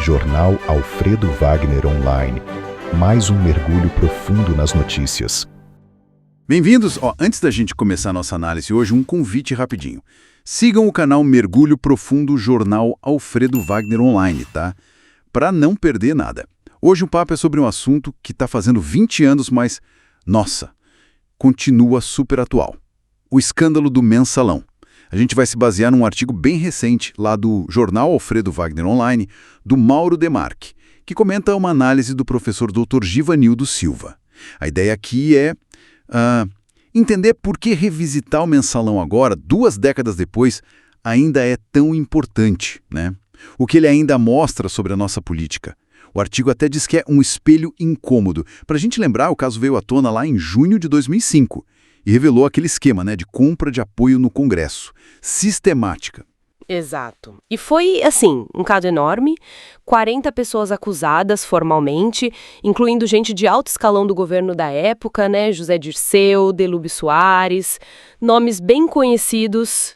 Jornal Alfredo Wagner Online. Mais um mergulho profundo nas notícias. Bem-vindos! Antes da gente começar a nossa análise hoje, um convite rapidinho. Sigam o canal Mergulho Profundo Jornal Alfredo Wagner Online, tá? Para não perder nada. Hoje o papo é sobre um assunto que está fazendo 20 anos, mas, nossa, continua super atual. O escândalo do Mensalão. A gente vai se basear num artigo bem recente, lá do Jornal Alfredo Wagner Online, do Mauro Demarque, que comenta uma análise do professor Dr. Givanildo Silva. A ideia aqui é entender por que revisitar o Mensalão agora, 2 décadas depois, ainda é tão importante, né? O que ele ainda mostra sobre a nossa política. O artigo até diz que é um espelho incômodo. Para a gente lembrar, o caso veio à tona lá em junho de 2005 e revelou aquele esquema, né, de compra de apoio no Congresso, sistemática. Exato. E foi, assim, um caso enorme, 40 pessoas acusadas formalmente, incluindo gente de alto escalão do governo da época, né, José Dirceu, Delúbio Soares, nomes bem conhecidos.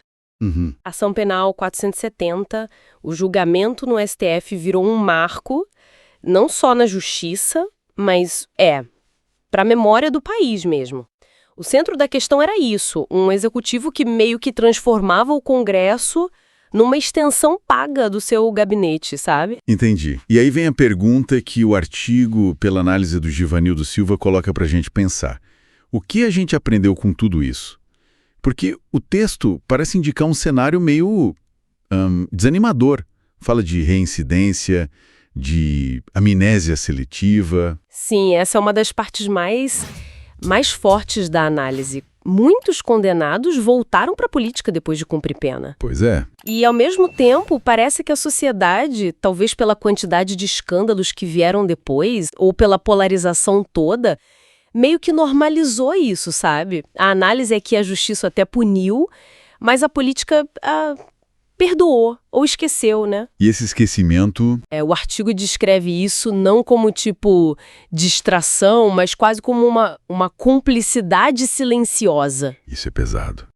Ação Penal 470, o julgamento no STF virou um marco, não só na justiça, mas para a memória do país mesmo. O centro da questão era isso, um executivo que meio que transformava o Congresso numa extensão paga do seu gabinete, sabe? Entendi. E aí vem a pergunta que o artigo, pela análise do Givanildo Silva, coloca pra gente pensar. O que a gente aprendeu com tudo isso? Porque o texto parece indicar um cenário meio desanimador. Fala de reincidência, de amnésia seletiva. Sim, essa é uma das partes mais fortes da análise. Muitos condenados voltaram para a política depois de cumprir pena. Pois é. E, ao mesmo tempo, parece que a sociedade, talvez pela quantidade de escândalos que vieram depois, ou pela polarização toda, meio que normalizou isso, sabe? A análise é que a justiça até puniu, mas a política perdoou ou esqueceu, né? E esse esquecimento... O artigo descreve isso não como tipo distração, mas quase como uma cumplicidade silenciosa. Isso é pesado.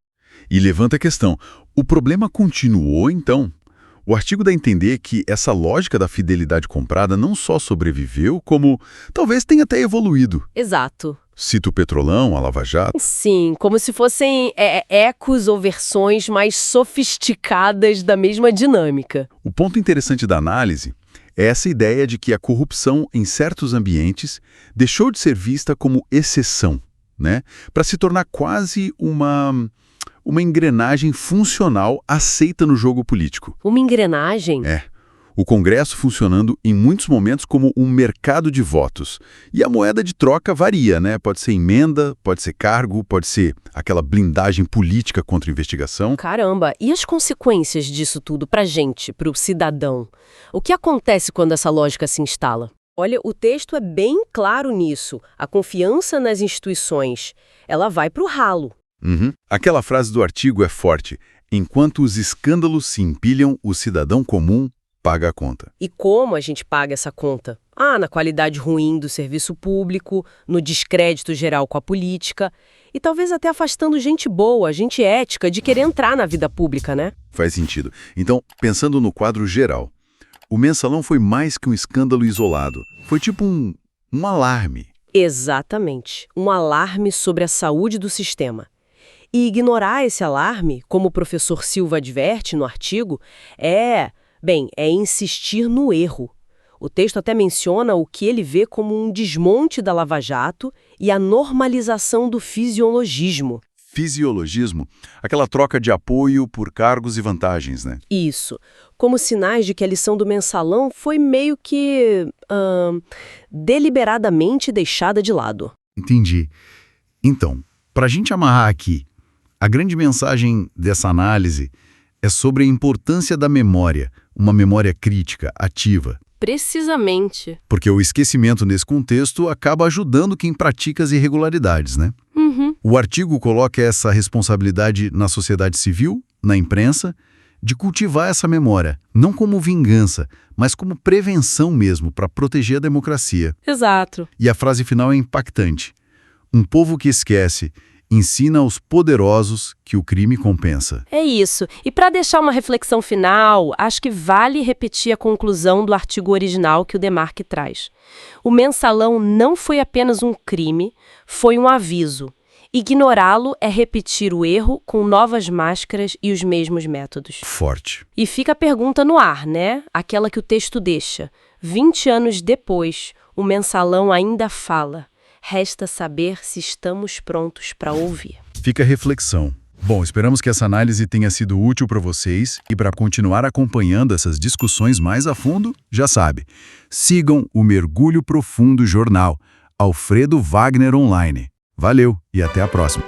E levanta a questão, o problema continuou então? O artigo dá a entender que essa lógica da fidelidade comprada não só sobreviveu, como talvez tenha até evoluído. Exato. Cita o Petrolão, a Lava Jato. Sim, como se fossem ecos ou versões mais sofisticadas da mesma dinâmica. O ponto interessante da análise é essa ideia de que a corrupção em certos ambientes deixou de ser vista como exceção, né? Para se tornar quase uma engrenagem funcional aceita no jogo político. Uma engrenagem? O Congresso funcionando em muitos momentos como um mercado de votos. E a moeda de troca varia, né? Pode ser emenda, pode ser cargo, pode ser aquela blindagem política contra investigação. Caramba, e as consequências disso tudo pra gente, pro cidadão? O que acontece quando essa lógica se instala? Olha, o texto é bem claro nisso. A confiança nas instituições, ela vai pro ralo. Aquela frase do artigo é forte. Enquanto os escândalos se empilham, o cidadão comum paga a conta. E como a gente paga essa conta? Na qualidade ruim do serviço público, no descrédito geral com a política e talvez até afastando gente boa, gente ética de querer entrar na vida pública, né? Faz sentido. Então, pensando no quadro geral, o Mensalão foi mais que um escândalo isolado. Foi tipo um alarme. Exatamente. Um alarme sobre a saúde do sistema. E ignorar esse alarme, como o professor Silva adverte no artigo, é insistir no erro. O texto até menciona o que ele vê como um desmonte da Lava Jato e a normalização do fisiologismo. Fisiologismo? Aquela troca de apoio por cargos e vantagens, né? Isso. Como sinais de que a lição do Mensalão foi meio que deliberadamente deixada de lado. Entendi. Então, para a gente amarrar aqui, a grande mensagem dessa análise é sobre a importância da memória, uma memória crítica, ativa. Precisamente. Porque o esquecimento nesse contexto acaba ajudando quem pratica as irregularidades, né? O artigo coloca essa responsabilidade na sociedade civil, na imprensa, de cultivar essa memória, não como vingança, mas como prevenção mesmo, para proteger a democracia. Exato. E a frase final é impactante. Um povo que esquece, ensina aos poderosos que o crime compensa. É isso. E para deixar uma reflexão final, acho que vale repetir a conclusão do artigo original que o Demarque traz. O mensalão não foi apenas um crime, foi um aviso. Ignorá-lo é repetir o erro com novas máscaras e os mesmos métodos. Forte. E fica a pergunta no ar, né? Aquela que o texto deixa. 20 anos depois, o mensalão ainda fala. Resta saber se estamos prontos para ouvir. Fica a reflexão. Bom, esperamos que essa análise tenha sido útil para vocês e para continuar acompanhando essas discussões mais a fundo, já sabe, sigam o Mergulho Profundo Jornal, Alfredo Wagner Online. Valeu e até a próxima.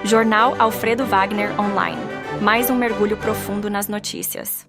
Jornal Alfredo Wagner Online. Mais um mergulho profundo nas notícias.